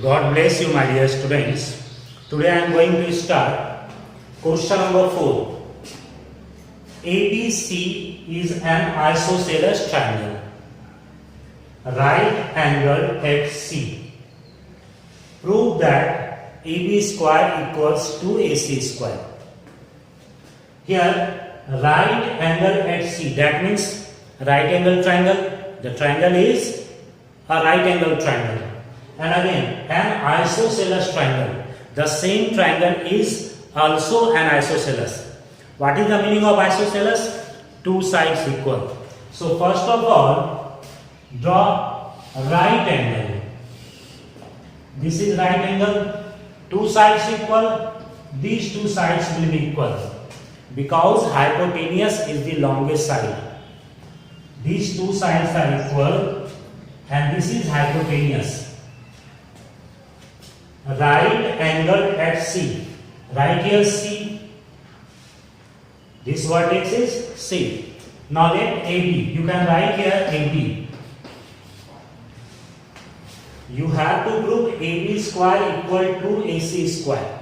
God bless you, my dear students. Today I am going to start question number 4. ABC is an isosceles triangle, right angle at C. Prove that AB square equals to AC square. Here, right angle at C, that means right angle triangle. The triangle is a right angle triangle. And again, an isosceles triangle. The same triangle is also an isosceles. What is the meaning of isosceles? Two sides equal. So first of all, draw right angle. This is right angle. Two sides equal. These two sides will be equal because hypotenuse is the longest side. These two sides are equal and this is hypotenuse. Right angle at C. Right here C. This vertex is C. Now let AB. You can write here AB. You have to prove AB square equal to AC square.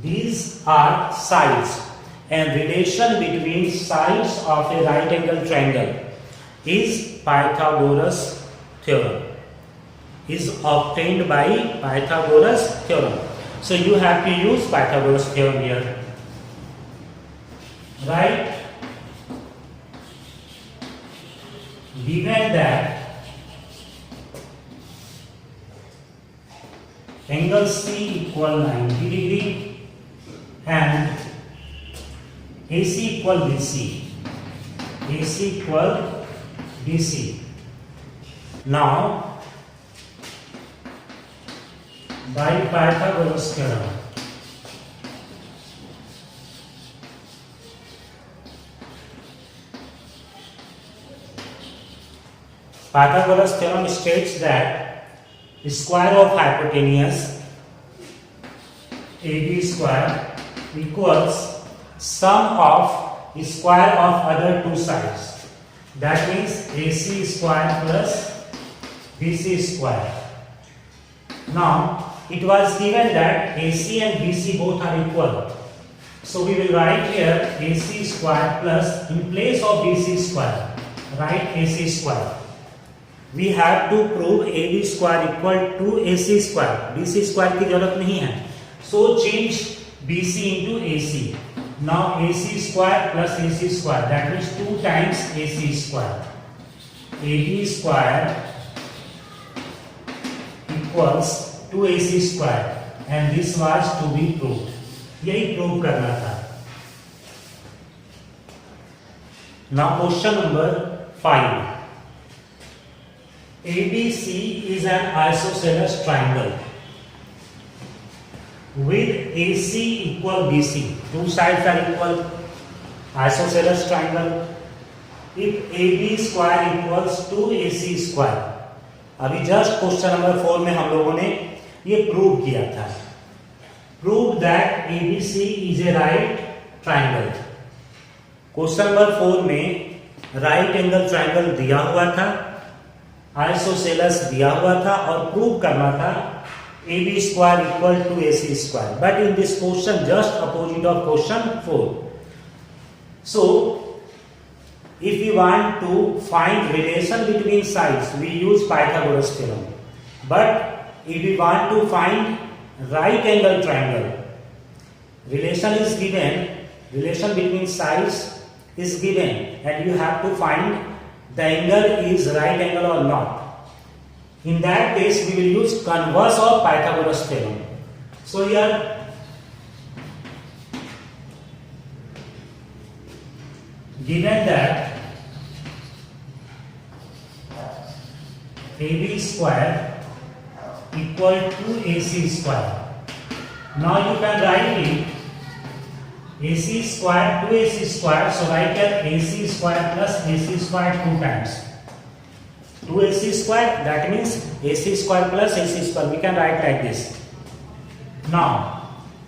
These are sides, and relation between sides of a right angle triangle is Pythagoras theorem. Is obtained by Pythagoras theorem. So you have to use Pythagoras theorem here. Right? Given that angle C equal 90 degree and AC equal BC. AC equal BC. Now by Pythagoras theorem, Pythagoras theorem states that the square of hypotenuse AB square equals sum of the square of other two sides. That means AC square plus BC square. Now it was given that AC and BC both are equal. So we will write here AC square plus, in place of BC square, write AC square. We have to prove AB square equal to AC square. BC square की जरूरत नहीं है. So change BC into AC. Now AC square plus AC square, that means 2 times AC square. AB square equals 2AC square and this was to be proved. यही prove करना था. Now question number 5. ABC is an isosceles triangle with AC equal BC. Two sides are equal. Isosceles triangle. If AB square equals 2AC square. अभी just question number 4 में हम लोगों ने ये prove किया था. Prove that ABC is a right triangle. Question number 4 में right angle triangle दिया हुआ था, आइसोसेलेस दिया हुआ था और प्रूव करना था AB square equal to AC square. But in this question just opposite of question 4. So if we want to find relation between sides, we use Pythagoras theorem. But if we want to find right angle triangle, relation is given, relation between sides is given, and you have to find the angle is right angle or not. In that case, we will use converse of Pythagoras theorem. So here given that AB square equal to AC square. Now you can write it AC square to AC square. So write here AC square plus AC square 2 times. 2AC square, that means AC square plus AC square. We can write like this. Now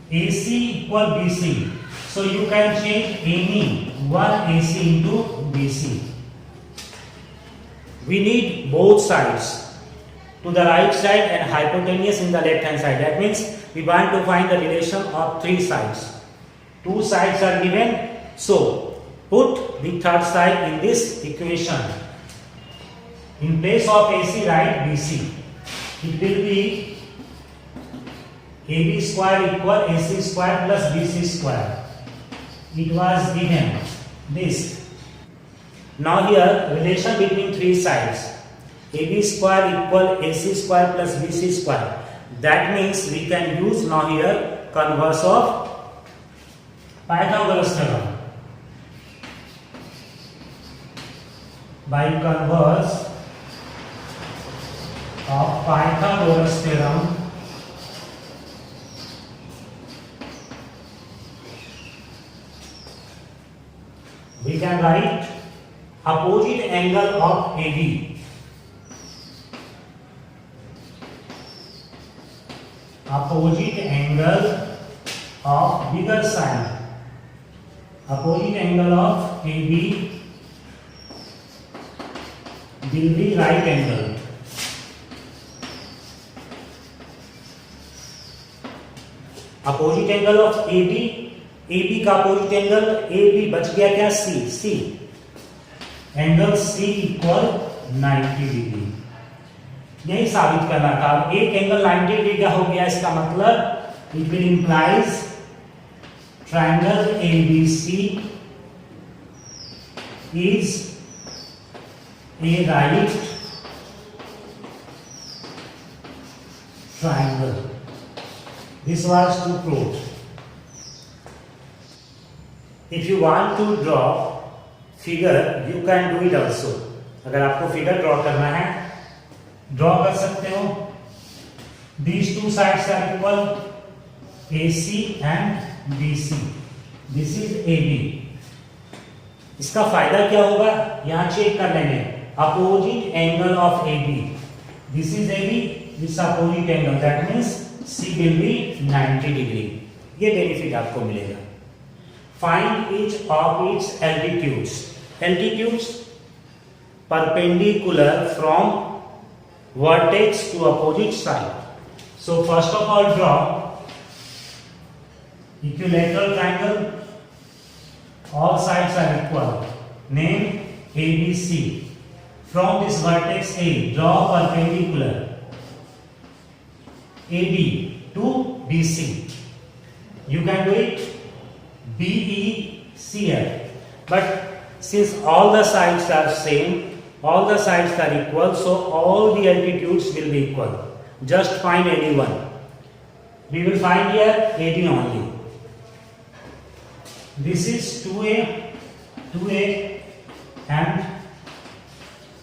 AC equal BC. So you can change any one AC into BC. We need both sides. to the right side and hypotenuse in the left hand side. That means we want to find the relation of three sides. Two sides are given, so put the third side in this equation. In place of AC, write BC. It will be AB square equal AC square plus BC square. It was given this. Now here relation between three sides. AB square equal AC square plus BC square. That means we can use now here converse of Pythagoras theorem. By converse of Pythagoras theorem, we can write opposite angle of AB. Opposite angle of bigger side. Opposite angle of AB will be right angle. Opposite angle of AB, AB का opposite angle AB बच गया क्या C, C angle C equal 90 degree. यही साबित करना था. एक angle 90 degree का हो गया, इसका मतलब it will implies triangle ABC is a right triangle. This was to prove. If you want to draw figure, you can do it also. अगर आपको फिगर ड्रॉ करना है, ड्रॉ कर सकते हो. These two sides are equal, AC and BC. This is AB. इसका फायदा क्या होगा, यहां चेक कर लेंगे. Opposite angle of AB. This is AB, this opposite angle. That means C will be 90 degree. ये बेनिफिट आपको मिलेगा. Find each of its altitudes. Altitudes perpendicular from vertex to opposite side. So first of all draw equilateral triangle. All sides are equal. Name ABC. From this vertex A, draw perpendicular AB to BC. You can do it BECF. But since all the sides are same, all the sides are equal, so all the altitudes will be equal. Just find any one. We will find here AB only. This is 2A, 2A and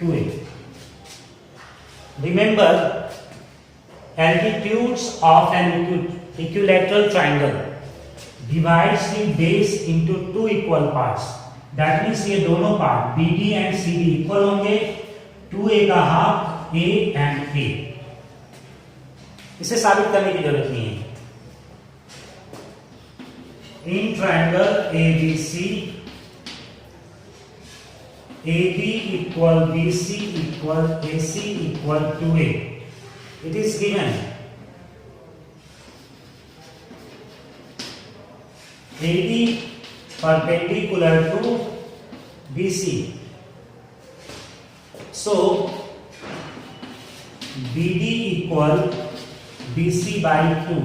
2A. Remember, altitudes of an equilateral triangle divides the base into two equal parts. That means ये दोनों part BD and CD equal होंगे. 2A का half A and A. इसे साबित करने की जरूरत नहीं है. In triangle ABC, AB equal BC equal AC equal 2A. It is given AB perpendicular to BC. So BD equal BC by 2.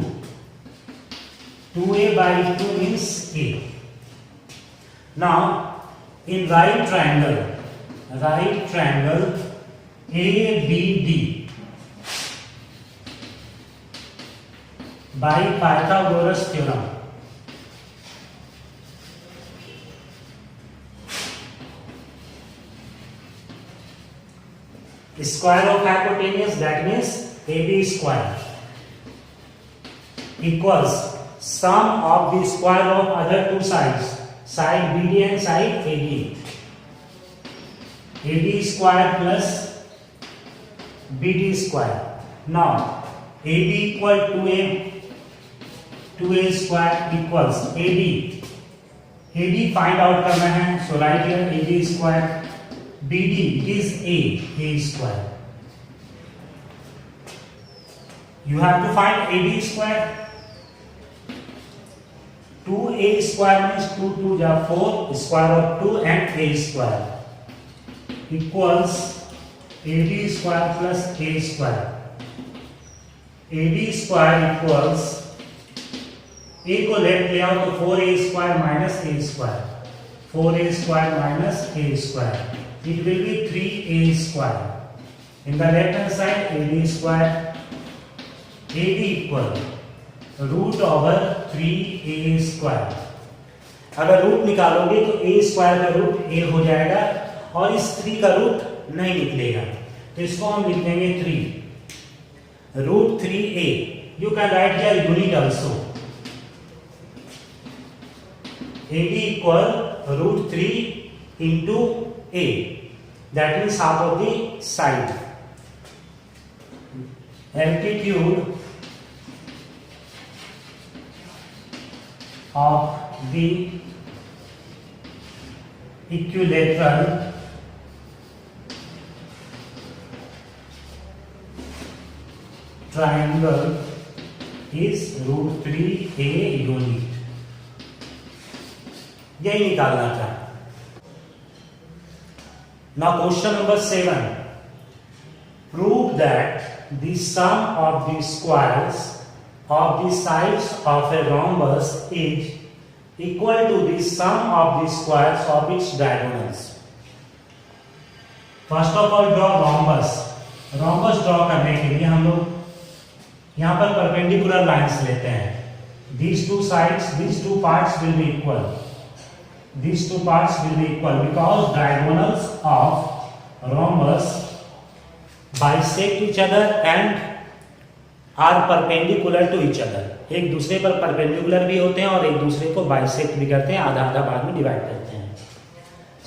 2A by 2 means A. Now in right triangle ABD by Pythagoras theorem, square of hypotenuse, that means AB square, equals sum of the square of other two sides, side BD and side AD. AD square plus BD square. Now AB equal to 2A square equals AD. AD find out करना है, so write here AD square. BD is A square. You have to find AB square. 2A square means 2 2 ja 4, square of 2 and A square equals AB square plus A square. AB square equals A को left ले आओ तो 4A square minus A square. 4A square minus A square. It will be 3A square. In the left hand side, AB square. AB equal root over 3A square. अगर root निकालोगे तो A square का root A हो जाएगा और इस 3 का root नहीं निकलेगा, तो इसको हम लिख देंगे 3 root 3A. You can write here unit also. AB equal root 3 into A, that means half of the side. Altitude of the equilateral triangle is root 3A unit. यही निकालना था. Now question number 7. Prove that the sum of the squares of the sides of a rhombus is equal to the sum of the squares of its diagonals. First of all draw rhombus. Rhombus draw करने के लिए हम लोग यहाँ पर perpendicular lines लेते हैं. These two sides, these two parts will be equal. These two parts will be equal because diagonals of rhombus bisect each other and are perpendicular to each other. एक दूसरे पर परपेंडिकुलर भी होते हैं और एक दूसरे को बाइसेक्ट भी करते हैं, आधा आधा भाग में डिवाइड करते हैं.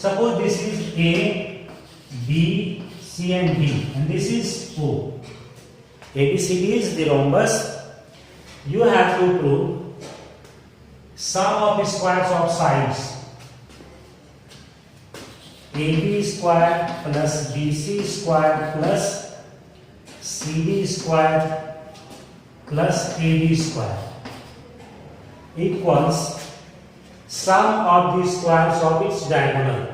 Suppose this is A B C and D and this is O. ABCD is the rhombus. You have to prove sum of squares of sides. AB square plus BC square plus CD square plus AB square equals sum of the squares of its diagonal.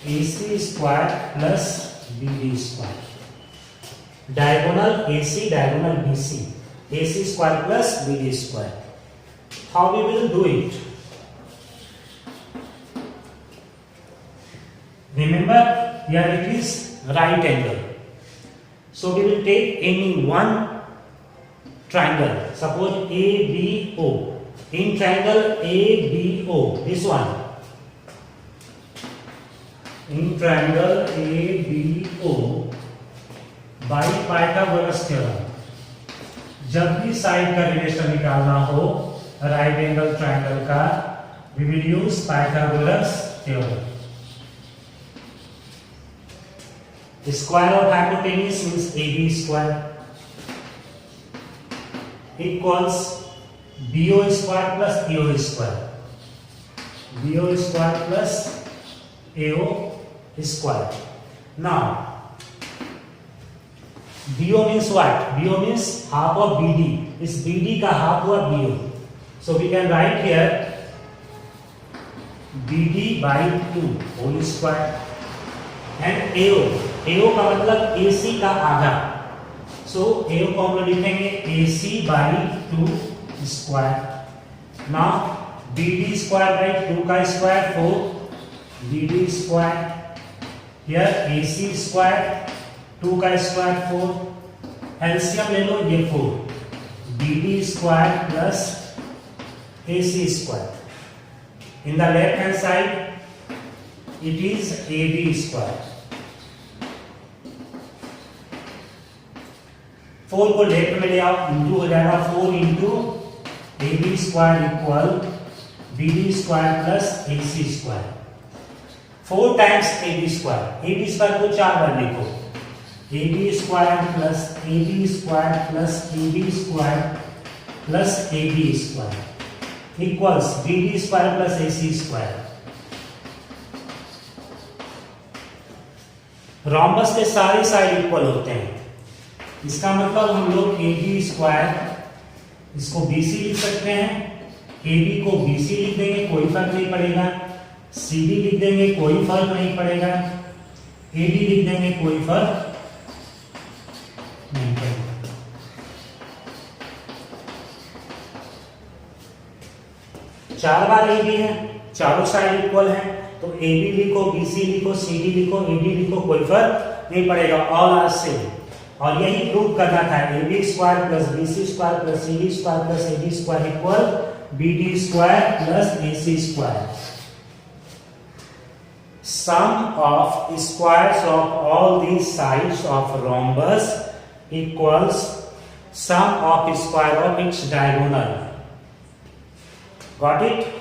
AC square plus BD square. Diagonal AC, diagonal BC. AC square plus BD square. How we will do it? Remember, here it is right angle. So we will take any one triangle. Suppose ABO. In triangle ABO, this one. In triangle ABO, by Pythagoras theorem, जब भी side का relation निकालना हो right angle triangle का, we will use Pythagoras theorem. The square of hypotenuse means AB square equals BO square plus AO square. BO square plus AO square. Now, BO means what? BO means half of BD. इस BD का half हुआ BO. So we can write here BD by 2 whole square and AO. AO का मतलब AC का आधा. So AO को हम लोग लिखेंगे AC by 2 square. Now BD square by 2 का square 4. BD square. Here AC square 2 का square 4. LCM ले लो, ये 4. BD square plus AC square. In the left hand side it is AD square. 4 को left में ले आओ, इंटू हो जाएगा 4 into AB square equal BD square plus AC square. 4 times AB square. AB square को 4 बार लिखो. AB square plus AB square plus AB square plus AB square equals BD square plus AC square. Rhombus के सारे side equal होते हैं. इसका मतलब हम लोग ए बी स्क्वायर इसको बी सी लिख सकते हैं, ए बी को बी सी लिख देंगे कोई फर्क नहीं पड़ेगा, सी बी लिख देंगे कोई फर्क नहीं पड़ेगा, ए बी लिख देंगे कोई फर्क नहीं पड़ेगा। चार बार ए बी है, चारों साइड इक्वल है, तो ए बी लिखो, बी सी लिखो, सी डी लिखो, ए डी लिखो, कोई फर्क नहीं पड़ेगा, ऑल आर सेम। और यही प्रूव करना था, A B square plus B C square plus C D square plus A D square equal B D square plus A C square. Sum of squares of all these sides of rhombus equals sum of square of its diagonal. Got it?